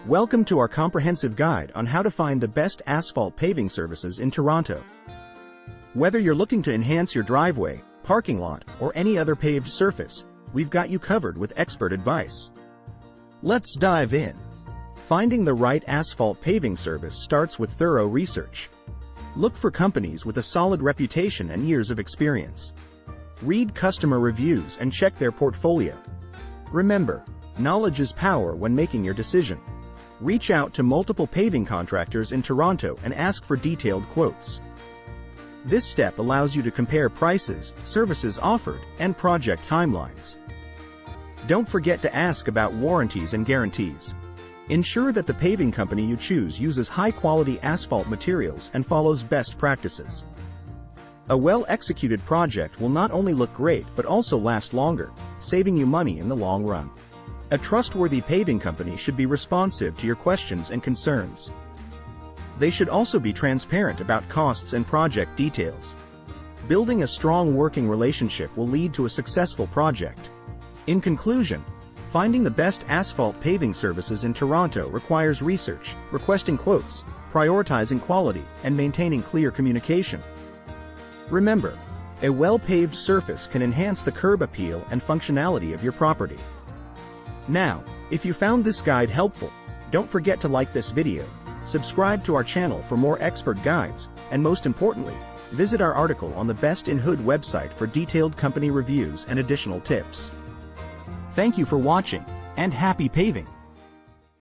Welcome to our comprehensive guide on how to find the best asphalt paving services in Toronto. Whether you're looking to enhance your driveway, parking lot, or any other paved surface, we've got you covered with expert advice. Let's dive in. Finding the right asphalt paving service starts with thorough research. Look for companies with a solid reputation and years of experience. Read customer reviews and check their portfolio. Remember, knowledge is power when making your decision. Reach out to multiple paving contractors in Toronto and ask for detailed quotes. This step allows you to compare prices, services offered, and project timelines. Don't forget to ask about warranties and guarantees. Ensure that the paving company you choose uses high-quality asphalt materials and follows best practices. A well-executed project will not only look great but also last longer, saving you money in the long run. A trustworthy paving company should be responsive to your questions and concerns. They should also be transparent about costs and project details. Building a strong working relationship will lead to a successful project. In conclusion, finding the best asphalt paving services in Toronto requires research, requesting quotes, prioritizing quality, and maintaining clear communication. Remember, a well-paved surface can enhance the curb appeal and functionality of your property. Now, if you found this guide helpful, don't forget to like this video, subscribe to our channel for more expert guides, and most importantly, visit our article on the Best in Hood website for detailed company reviews and additional tips. Thank you for watching, and happy paving!